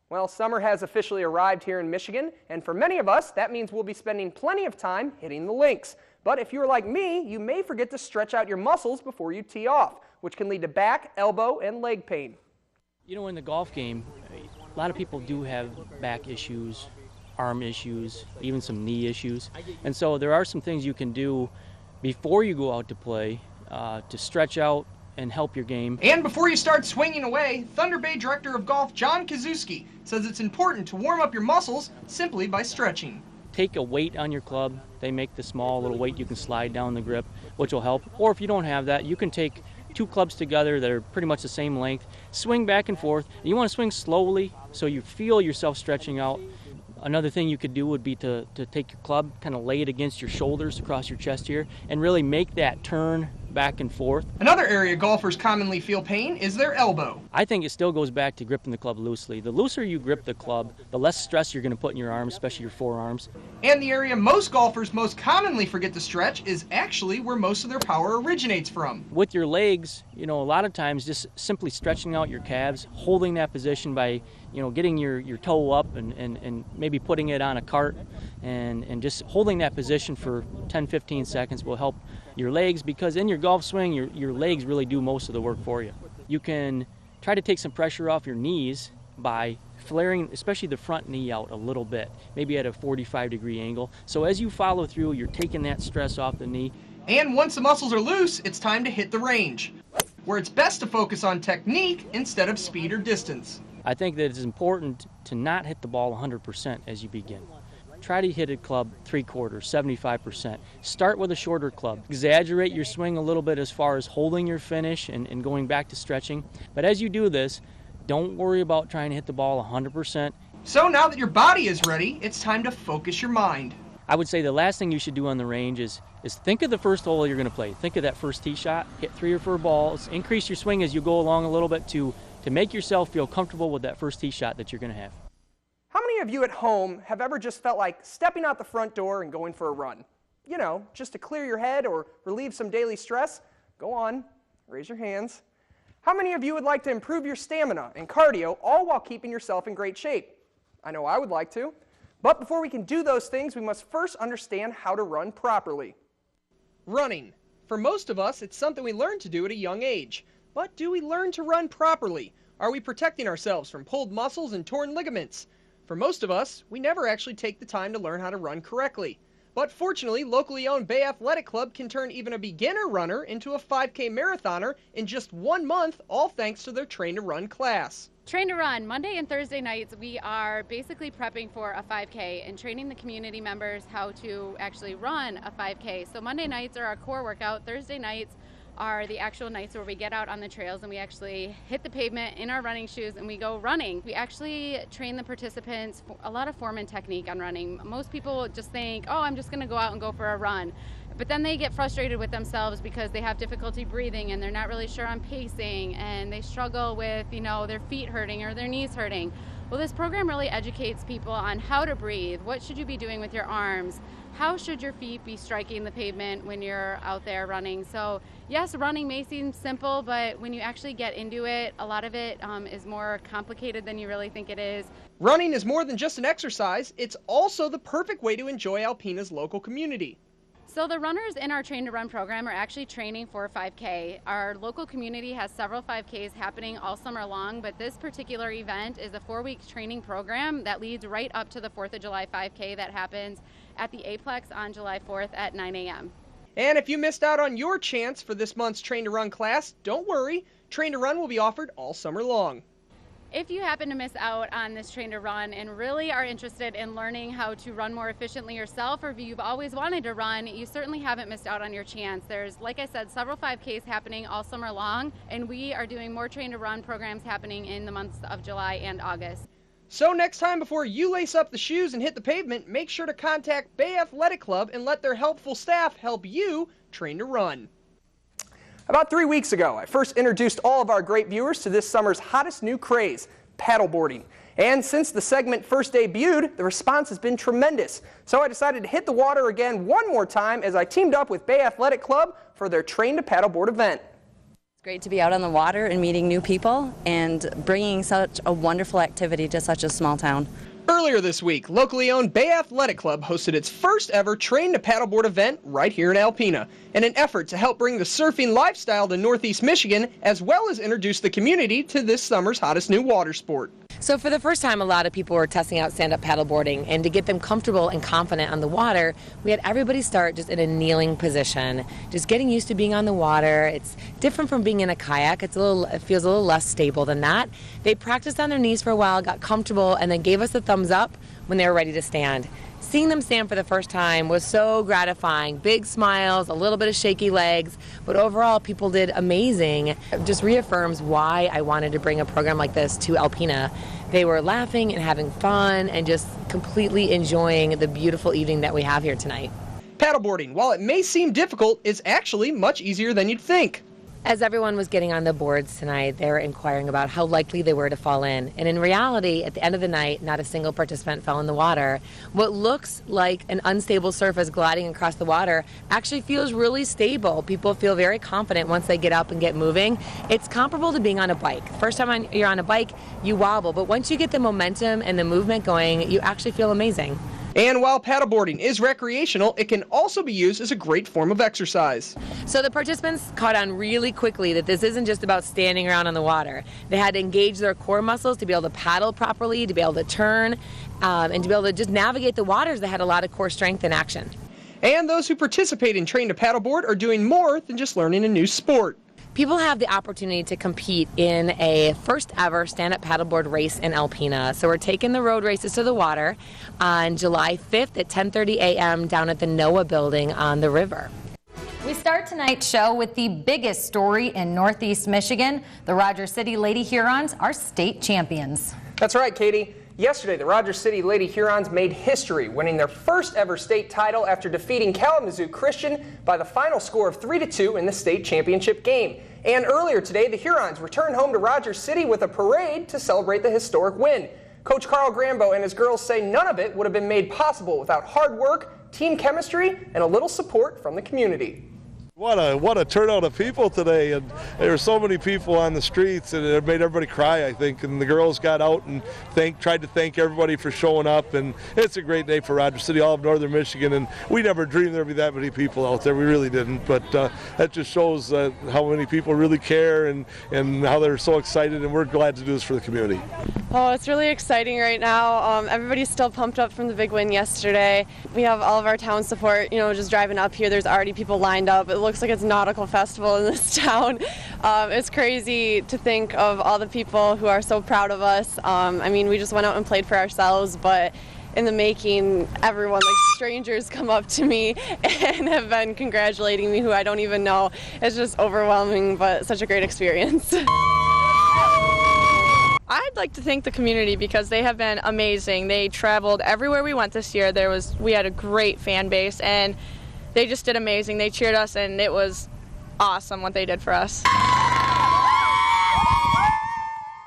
Well, summer has officially arrived here in Michigan, and for many of us, that means we'll be spending plenty of time hitting the links. But if you're like me, you may forget to stretch out your muscles before you tee off, which can lead to back, elbow, and leg pain. You know, in the golf game, a lot of people do have back issues, arm issues, even some knee issues. And so there are some things you can do before you go out to play to stretch out and help your game. And before you start swinging away, Thunder Bay Director of Golf John Kazuski says it's important to warm up your muscles simply by stretching. Take a weight on your club. They make the small little weight you can slide down the grip, which will help. Or if you don't have that, you can take two clubs together that are pretty much the same length, swing back and forth. And you want to swing slowly so you feel yourself stretching out. Another thing you could do would be to take your club, kind of lay it against your shoulders across your chest here, and really make that turn back and forth. Another area golfers commonly feel pain is their elbow. I think it still goes back to gripping the club loosely. The looser you grip the club, the less stress you're going to put in your arms, especially your forearms. And the area most golfers most commonly forget to stretch is actually where most of their power originates from. With your legs, you know, a lot of times just simply stretching out your calves, holding that position by, you know, getting your toe up and maybe putting it on a cart and just holding that position for 10-15 seconds will help your legs, because in your golf swing, your legs really do most of the work for you. You can try to take some pressure off your knees by flaring, especially the front knee out a little bit, maybe at a 45-degree angle. So as you follow through, you're taking that stress off the knee. And once the muscles are loose, it's time to hit the range, where it's best to focus on technique instead of speed or distance. I think that it's important to not hit the ball 100% as you begin. Try to hit a club 3/4, 75%. Start with a shorter club. Exaggerate your swing a little bit as far as holding your finish and going back to stretching. But as you do this, don't worry about trying to hit the ball 100%. So now that your body is ready, it's time to focus your mind. I would say the last thing you should do on the range is think of the first hole you're going to play. Think of that first tee shot, hit 3 or 4 balls, increase your swing as you go along a little bit to make yourself feel comfortable with that first tee shot that you're going to have. How many of you at home have ever just felt like stepping out the front door and going for a run? You know, just to clear your head or relieve some daily stress? Go on, raise your hands. How many of you would like to improve your stamina and cardio, all while keeping yourself in great shape? I know I would like to. But before we can do those things, we must first understand how to run properly. Running. For most of us, it's something we learn to do at a young age. But do we learn to run properly? Are we protecting ourselves from pulled muscles and torn ligaments? For most of us, we never actually take the time to learn how to run correctly. But fortunately, locally owned Bay Athletic Club can turn even a beginner runner into a 5K marathoner in just 1 month, all thanks to their Train to Run class. Train to Run, Monday and Thursday nights, we are basically prepping for a 5K and training the community members how to actually run a 5K. So Monday nights are our core workout. Thursday nights are the actual nights where we get out on the trails and we actually hit the pavement in our running shoes and we go running. We actually train the participants a lot of form and technique on running. Most people just think, oh, I'm just going to go out and go for a run. But then they get frustrated with themselves because they have difficulty breathing and they're not really sure on pacing and they struggle with, you know, their feet hurting or their knees hurting. Well, this program really educates people on how to breathe. What should you be doing with your arms? How should your feet be striking the pavement when you're out there running? So yes, running may seem simple, but when you actually get into it, a lot of it is more complicated than you really think it is. Running is more than just an exercise. It's also the perfect way to enjoy Alpena's local community. So the runners in our Train to Run program are actually training for a 5K. Our local community has several 5Ks happening all summer long, but this particular event is a 4-week training program that leads right up to the 4th of July 5K that happens at the Aplex on July 4th at 9 a.m. And if you missed out on your chance for this month's Train to Run class, don't worry. Train to Run will be offered all summer long. If you happen to miss out on this Train to Run and really are interested in learning how to run more efficiently yourself, or if you've always wanted to run, you certainly haven't missed out on your chance. There's, like I said, several 5Ks happening all summer long, and we are doing more Train to Run programs happening in the months of July and August. So next time before you lace up the shoes and hit the pavement, make sure to contact Bay Athletic Club and let their helpful staff help you train to run. About 3 weeks ago, I first introduced all of our great viewers to this summer's hottest new craze, paddleboarding. And since the segment first debuted, the response has been tremendous. So I decided to hit the water again one more time as I teamed up with Bay Athletic Club for their Train to Paddleboard event. Great to be out on the water and meeting new people and bringing such a wonderful activity to such a small town. Earlier this week, locally owned Bay Athletic Club hosted its first ever Train to Paddleboard event right here in Alpena, in an effort to help bring the surfing lifestyle to Northeast Michigan, as well as introduce the community to this summer's hottest new water sport. So for the first time, a lot of people were testing out stand-up paddleboarding, and to get them comfortable and confident on the water, we had everybody start just in a kneeling position, just getting used to being on the water. It's different from being in a kayak. It feels a little less stable than that. They practiced on their knees for a while, got comfortable, and then gave us a thumbs up when they were ready to stand. Seeing them stand for the first time was so gratifying. Big smiles, a little bit of shaky legs, but overall people did amazing. It just reaffirms why I wanted to bring a program like this to Alpena. They were laughing and having fun and just completely enjoying the beautiful evening that we have here tonight. Paddleboarding, while it may seem difficult, is actually much easier than you'd think. As everyone was getting on the boards tonight, they were inquiring about how likely they were to fall in. And in reality, at the end of the night, not a single participant fell in the water. What looks like an unstable surface gliding across the water actually feels really stable. People feel very confident once they get up and get moving. It's comparable to being on a bike. First time you're on a bike, you wobble, but once you get the momentum and the movement going, you actually feel amazing. And while paddleboarding is recreational, it can also be used as a great form of exercise. So the participants caught on really quickly that this isn't just about standing around on the water. They had to engage their core muscles to be able to paddle properly, to be able to turn, and to be able to just navigate the waters that had a lot of core strength and action. And those who participate in Train to Paddleboard are doing more than just learning a new sport. People have the opportunity to compete in a first ever stand-up paddleboard race in Alpena. So we're taking the road races to the water on July 5th at 10:30 a.m. down at the NOAA building on the river. We start tonight's show with the biggest story in Northeast Michigan. The Rogers City Lady Hurons are state champions. That's right, Katie. Yesterday, the Rogers City Lady Hurons made history, winning their first ever state title after defeating Kalamazoo Christian by the final score of 3-2 in the state championship game. And earlier today, the Hurons returned home to Rogers City with a parade to celebrate the historic win. Coach Carl Grambo and his girls say none of it would have been made possible without hard work, team chemistry, and a little support from the community. What a turnout of people today, and there were so many people on the streets, and it made everybody cry, I think. And the girls got out and tried to thank everybody for showing up, and it's a great day for Rogers City, all of northern Michigan, and we never dreamed there'd be that many people out there. We really didn't, but that just shows how many people really care and how they're so excited, and we're glad to do this for the community. Oh, it's really exciting right now. Everybody's still pumped up from the big win yesterday. We have all of our town support, just driving up here. There's already people lined up. It looks like it's nautical festival in this town. It's crazy to think of all the people who are so proud of us. We just went out and played for ourselves, but in the making, everyone, like strangers, come up to me and have been congratulating me who I don't even know. It's just overwhelming, but such a great experience. I'd like to thank the community because they have been amazing. They traveled everywhere we went this year. We had a great fan base, and they just did amazing. They cheered us, and it was awesome what they did for us.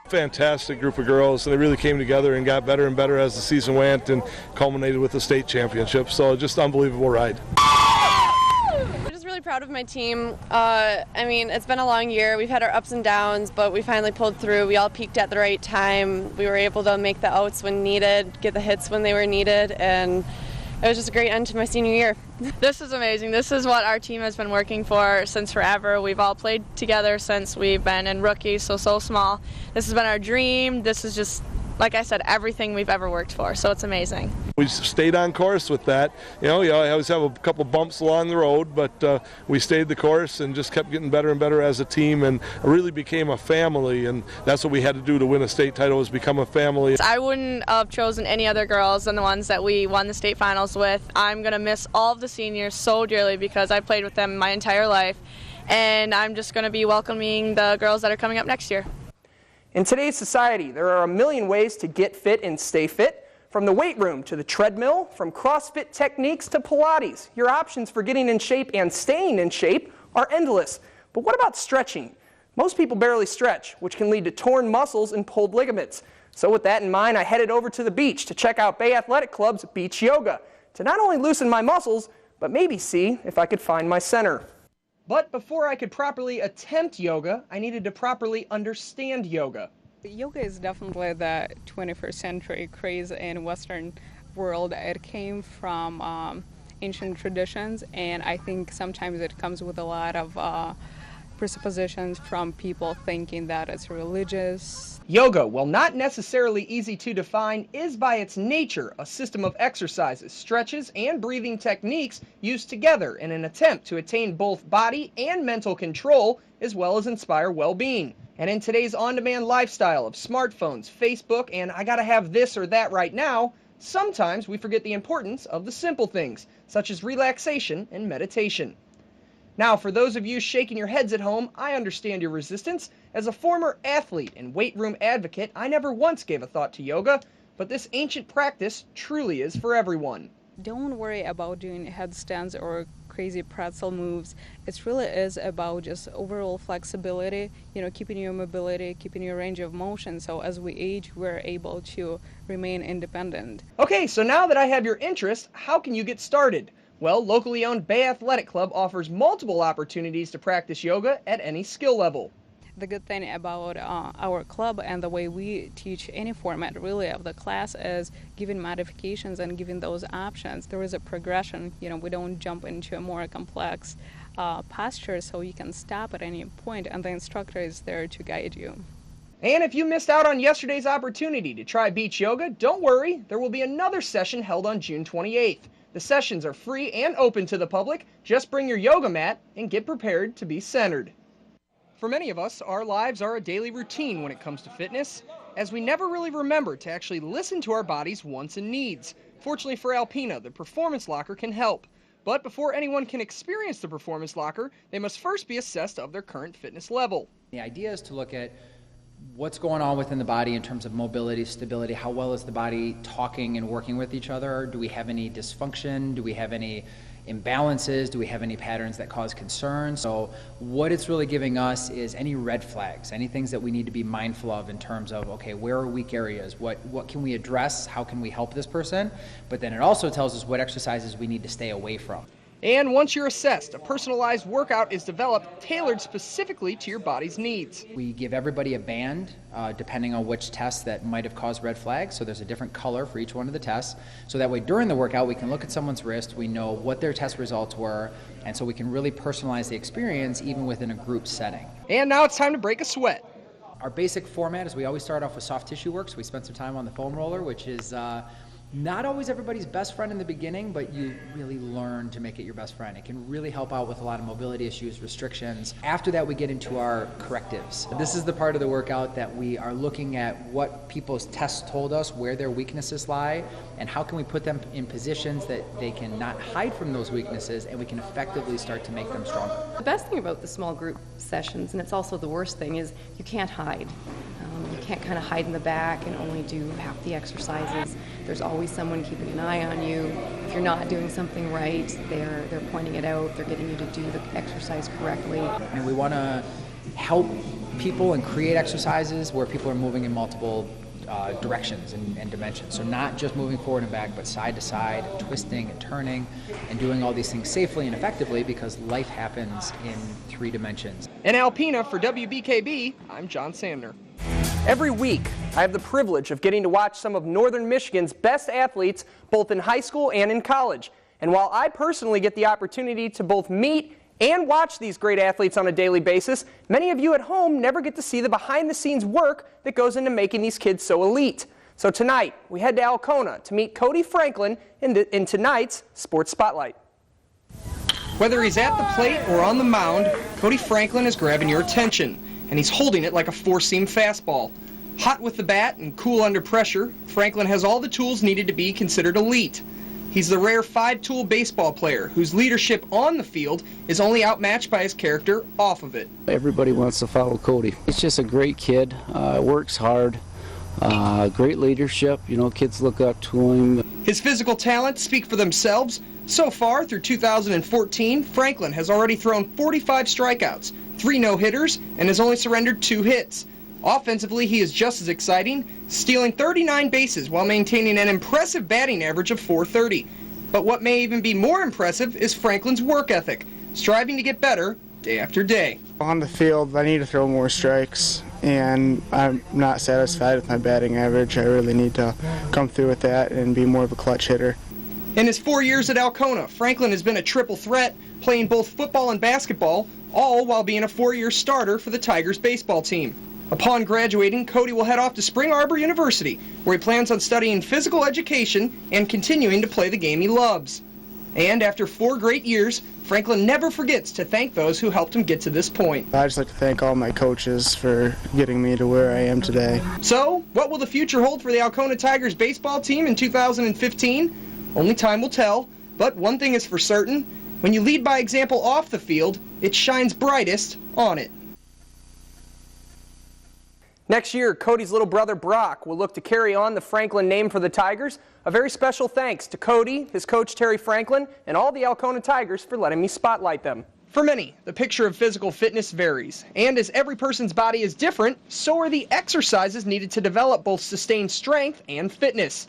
Fantastic group of girls, and they really came together and got better and better as the season went and culminated with the state championship. So just an unbelievable ride. Proud of my team. It's been a long year. We've had our ups and downs, but we finally pulled through. We all peaked at the right time. We were able to make the outs when needed, get the hits when they were needed, and it was just a great end to my senior year. This is amazing. This is what our team has been working for since forever. We've all played together since we've been in rookies, so small. This has been our dream. This is just, like I said, everything we've ever worked for, so it's amazing. We stayed on course with that. You always have a couple bumps along the road, but we stayed the course and just kept getting better and better as a team, and really became a family, and that's what we had to do to win a state title, was become a family. I wouldn't have chosen any other girls than the ones that we won the state finals with. I'm going to miss all of the seniors so dearly because I played with them my entire life, and I'm just going to be welcoming the girls that are coming up next year. In today's society, there are a million ways to get fit and stay fit. From the weight room to the treadmill, from CrossFit techniques to Pilates, your options for getting in shape and staying in shape are endless. But what about stretching? Most people barely stretch, which can lead to torn muscles and pulled ligaments. So with that in mind, I headed over to the beach to check out Bay Athletic Club's Beach Yoga, to not only loosen my muscles, but maybe see if I could find my center. But before I could properly attempt yoga, I needed to properly understand yoga. Yoga is definitely the 21st century craze in Western world. It came from ancient traditions, and I think sometimes it comes with a lot of presuppositions from people thinking that it's religious. Yoga, while not necessarily easy to define, is by its nature a system of exercises, stretches, and breathing techniques used together in an attempt to attain both body and mental control, as well as inspire well-being. And in today's on-demand lifestyle of smartphones, Facebook, and I gotta have this or that right now, sometimes we forget the importance of the simple things, such as relaxation and meditation. Now, for those of you shaking your heads at home, I understand your resistance. As a former athlete and weight room advocate, I never once gave a thought to yoga, but this ancient practice truly is for everyone. Don't worry about doing headstands or crazy pretzel moves. It really is about just overall flexibility, keeping your mobility, keeping your range of motion, so as we age, we're able to remain independent. Okay, so now that I have your interest, how can you get started? Well, locally owned Bay Athletic Club offers multiple opportunities to practice yoga at any skill level. The good thing about our club and the way we teach any format really of the class is giving modifications and giving those options. There is a progression. We don't jump into a more complex posture, so you can stop at any point, and the instructor is there to guide you. And if you missed out on yesterday's opportunity to try beach yoga, don't worry, there will be another session held on June 28th. The sessions are free and open to the public. Just bring your yoga mat and get prepared to be centered. For many of us, our lives are a daily routine when it comes to fitness, as we never really remember to actually listen to our body's wants and needs. Fortunately for Alpina, the Performance Locker can help. But before anyone can experience the Performance Locker, they must first be assessed of their current fitness level. The idea is to look at what's going on within the body in terms of mobility, stability, how well is the body talking and working with each other? Do we have any dysfunction? Do we have any imbalances? Do we have any patterns that cause concern? So what it's really giving us is any red flags, any things that we need to be mindful of in terms of, okay, where are weak areas? What can we address? How can we help this person? But then it also tells us what exercises we need to stay away from. And once you're assessed, a personalized workout is developed tailored specifically to your body's needs. We give everybody a band depending on which test that might have caused red flags. So there's a different color for each one of the tests. So that way during the workout we can look at someone's wrist, we know what their test results were, and so we can really personalize the experience even within a group setting. And now it's time to break a sweat. Our basic format is we always start off with soft tissue work, so we spend some time on the foam roller, which is not always everybody's best friend in the beginning, but you really learn to make it your best friend. It can really help out with a lot of mobility issues, restrictions. After that, we get into our correctives. This is the part of the workout that we are looking at what people's tests told us, where their weaknesses lie, and how can we put them in positions that they can not hide from those weaknesses, and we can effectively start to make them stronger. The best thing about the small group sessions, and it's also the worst thing, is you can't hide. You can't kind of hide in the back and only do half the exercises. There's always someone keeping an eye on you. If you're not doing something right, they're pointing it out. They're getting you to do the exercise correctly. And we want to help people and create exercises where people are moving in multiple directions and dimensions. So not just moving forward and back, but side to side, twisting and turning, and doing all these things safely and effectively, because life happens in 3 dimensions. In Alpena, for WBKB, I'm John Sandner. Every week, I have the privilege of getting to watch some of Northern Michigan's best athletes, both in high school and in college. And while I personally get the opportunity to both meet and watch these great athletes on a daily basis, many of you at home never get to see the behind-the-scenes work that goes into making these kids so elite. So tonight, we head to Alcona to meet Cody Franklin in tonight's Sports Spotlight. Whether he's at the plate or on the mound, Cody Franklin is grabbing your attention, and he's holding it like a 4-seam fastball. Hot with the bat and cool under pressure, Franklin has all the tools needed to be considered elite. He's the rare 5-tool baseball player whose leadership on the field is only outmatched by his character off of it. Everybody wants to follow Cody. He's just a great kid, works hard, great leadership. Kids look up to him. His physical talents speak for themselves. So far, through 2014, Franklin has already thrown 45 strikeouts, 3 no-hitters, and has only surrendered 2 hits. Offensively, he is just as exciting, stealing 39 bases while maintaining an impressive batting average of .430. But what may even be more impressive is Franklin's work ethic, striving to get better day after day. On the field, I need to throw more strikes, and I'm not satisfied with my batting average. I really need to come through with that and be more of a clutch hitter. In his 4 years at Alcona, Franklin has been a triple threat, playing both football and basketball, all while being a 4-year starter for the Tigers baseball team. Upon graduating, Cody will head off to Spring Arbor University, where he plans on studying physical education and continuing to play the game he loves. And after 4 great years, Franklin never forgets to thank those who helped him get to this point. I'd just like to thank all my coaches for getting me to where I am today. So, what will the future hold for the Alcona Tigers baseball team in 2015? Only time will tell, but one thing is for certain, when you lead by example off the field, it shines brightest on it. Next year, Cody's little brother Brock will look to carry on the Franklin name for the Tigers. A very special thanks to Cody, his coach Terry Franklin, and all the Alcona Tigers for letting me spotlight them. For many, the picture of physical fitness varies, and as every person's body is different, so are the exercises needed to develop both sustained strength and fitness.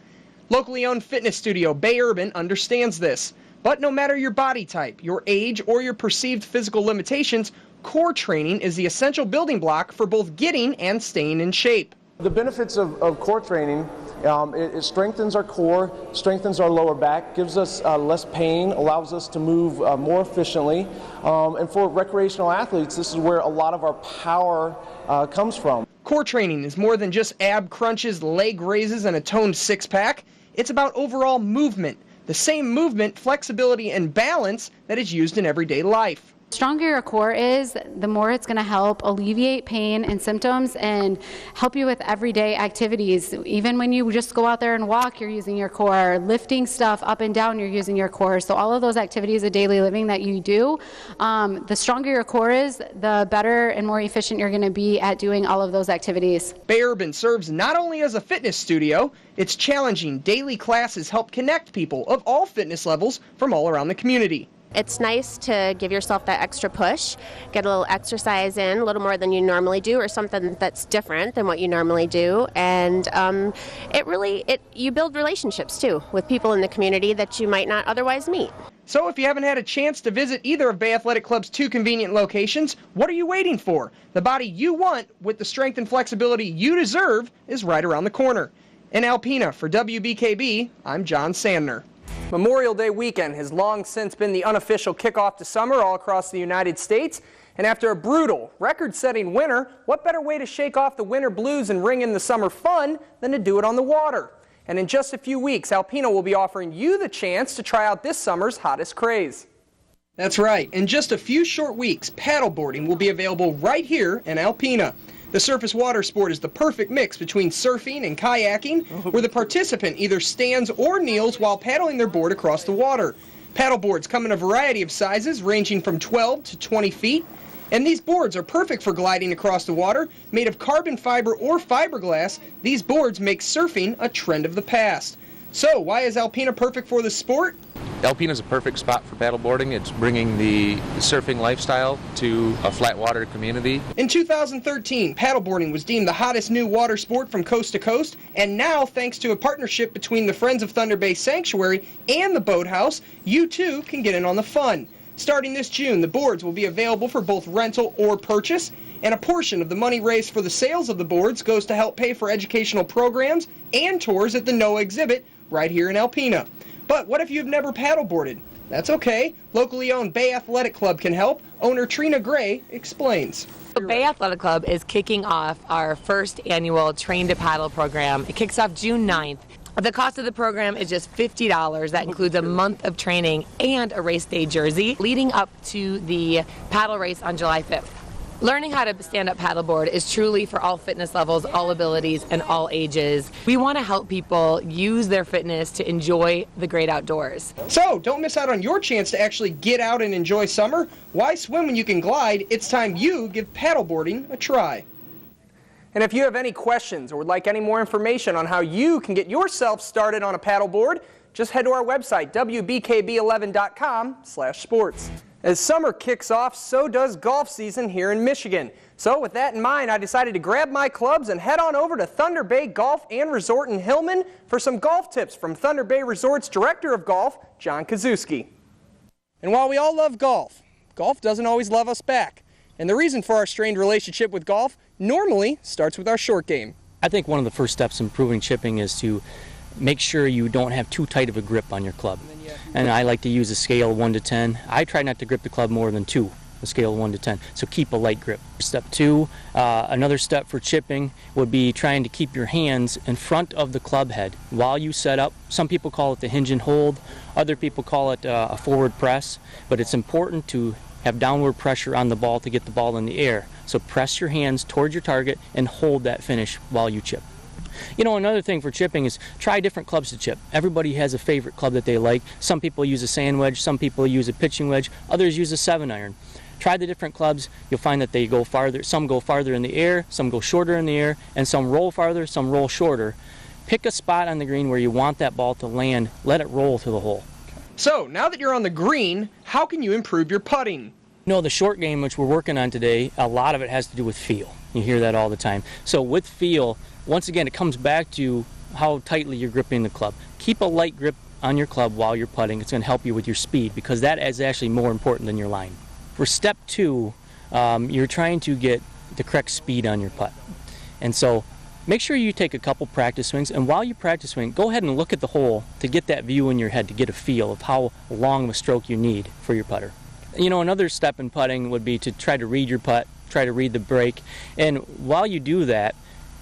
Locally owned fitness studio Bay Urban understands this, but no matter your body type, your age, or your perceived physical limitations, core training is the essential building block for both getting and staying in shape. The benefits of core training, it strengthens our core, strengthens our lower back, gives us less pain, allows us to move more efficiently. And for recreational athletes, this is where a lot of our power comes from. Core training is more than just ab crunches, leg raises, and a toned six-pack. It's about overall movement, the same movement, flexibility, and balance that is used in everyday life. The stronger your core is, the more it's going to help alleviate pain and symptoms and help you with everyday activities. Even when you just go out there and walk, you're using your core. Lifting stuff up and down, you're using your core. So all of those activities of daily living that you do, the stronger your core is, the better and more efficient you're going to be at doing all of those activities. Bay Urban serves not only as a fitness studio, its challenging daily classes help connect people of all fitness levels from all around the community. It's nice to give yourself that extra push, get a little exercise in, a little more than you normally do, or something that's different than what you normally do. And you build relationships too with people in the community that you might not otherwise meet. So if you haven't had a chance to visit either of Bay Athletic Club's 2 convenient locations, what are you waiting for? The body you want with the strength and flexibility you deserve is right around the corner. In Alpena, for WBKB, I'm John Sandner. Memorial Day weekend has long since been the unofficial kickoff to summer all across the United States. And after a brutal, record-setting winter, what better way to shake off the winter blues and ring in the summer fun than to do it on the water? And in just a few weeks, Alpena will be offering you the chance to try out this summer's hottest craze. That's right. In just a few short weeks, paddleboarding will be available right here in Alpena. The surface water sport is the perfect mix between surfing and kayaking, where the participant either stands or kneels while paddling their board across the water. Paddleboards come in a variety of sizes, ranging from 12 to 20 feet, and these boards are perfect for gliding across the water. Made of carbon fiber or fiberglass, these boards make surfing a trend of the past. So, why is Alpena perfect for the sport? Alpena is a perfect spot for paddleboarding. It's bringing the surfing lifestyle to a flat water community. In 2013, paddleboarding was deemed the hottest new water sport from coast to coast, and now, thanks to a partnership between the Friends of Thunder Bay Sanctuary and the Boathouse, you too can get in on the fun. Starting this June, the boards will be available for both rental or purchase, and a portion of the money raised for the sales of the boards goes to help pay for educational programs and tours at the NOAA exhibit right here in Alpena. But what if you've never paddleboarded? That's okay. Locally owned Bay Athletic Club can help. Owner Trina Gray explains. The Bay Athletic Club is kicking off our first annual Train to Paddle program. It kicks off June 9th. The cost of the program is just $50. That includes a month of training and a race day jersey leading up to the paddle race on July 5th. Learning how to stand up paddleboard is truly for all fitness levels, all abilities, and all ages. We want to help people use their fitness to enjoy the great outdoors. So, don't miss out on your chance to actually get out and enjoy summer. Why swim when you can glide? It's time you give paddleboarding a try. And if you have any questions or would like any more information on how you can get yourself started on a paddleboard, just head to our website, wbkb11.com/sports. As summer kicks off, so does golf season here in Michigan. So with that in mind, I decided to grab my clubs and head on over to Thunder Bay Golf and Resort in Hillman for some golf tips from Thunder Bay Resort's Director of Golf, John Kazuski. And while we all love golf golf doesn't always love us back. And the reason for our strained relationship with golf normally starts with our short game. I think one of the first steps in improving chipping is to make sure you don't have too tight of a grip on your club. And I like to use a scale of 1 to 10. I try not to grip the club more than 2, a scale of 1 to 10. So keep a light grip. Step 2, another step for chipping would be trying to keep your hands in front of the club head while you set up. Some people call it the hinge and hold. Other people call it a forward press. But it's important to have downward pressure on the ball to get the ball in the air. So press your hands towards your target and hold that finish while you chip. You know, another thing for chipping is try different clubs to chip. Everybody has a favorite club that they like. Some people use a sand wedge, some people use a pitching wedge, others use a 7-iron. Try the different clubs. You'll find that they go farther. Some go farther in the air, some go shorter in the air, and some roll farther, some roll shorter. Pick a spot on the green where you want that ball to land. Let it roll to the hole. So, now that you're on the green, how can you improve your putting? You know, the short game, which we're working on today, a lot of it has to do with feel. You hear that all the time. So with feel, once again, it comes back to how tightly you're gripping the club. Keep a light grip on your club while you're putting. It's going to help you with your speed because that is actually more important than your line. For step 2, you're trying to get the correct speed on your putt. And so make sure you take a couple practice swings, and while you practice swing, go ahead and look at the hole to get that view in your head, to get a feel of how long of a stroke you need for your putter. You know, another step in putting would be to try to read your putt, try to read the break, and while you do that,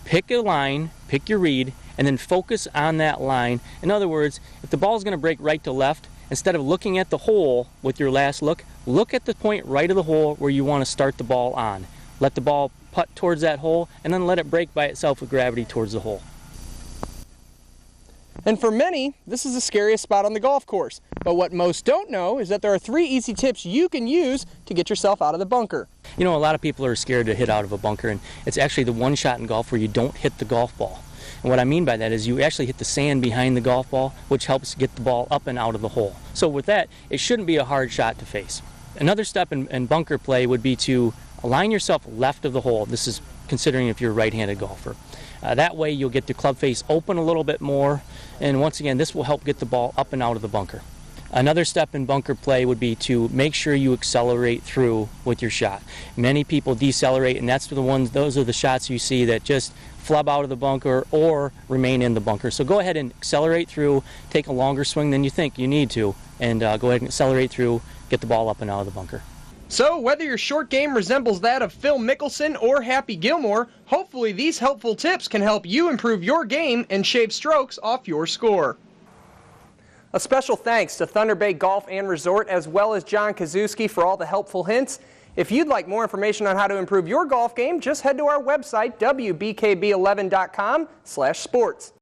pick a line, pick your read, and then focus on that line. In other words, if the ball is going to break right to left, instead of looking at the hole with your last look, look at the point right of the hole where you want to start the ball on. Let the ball putt towards that hole, and then let it break by itself with gravity towards the hole. And for many, this is the scariest spot on the golf course. But what most don't know is that there are 3 easy tips you can use to get yourself out of the bunker. You know, a lot of people are scared to hit out of a bunker, and it's actually the one shot in golf where you don't hit the golf ball. And what I mean by that is you actually hit the sand behind the golf ball, which helps get the ball up and out of the hole. So with that, it shouldn't be a hard shot to face. Another step in bunker play would be to align yourself left of the hole. This is considering if you're a right-handed golfer. That way you'll get the club face open a little bit more, and once again, this will help get the ball up and out of the bunker. Another step in bunker play would be to make sure you accelerate through with your shot. Many people decelerate, and those are the shots you see that just flub out of the bunker or remain in the bunker. So go ahead and accelerate through, take a longer swing than you think you need to, and go ahead and accelerate through, get the ball up and out of the bunker. So, whether your short game resembles that of Phil Mickelson or Happy Gilmore, hopefully these helpful tips can help you improve your game and shave strokes off your score. A special thanks to Thunder Bay Golf and Resort as well as John Kazuski for all the helpful hints. If you'd like more information on how to improve your golf game, just head to our website, wbkb11.com/sports.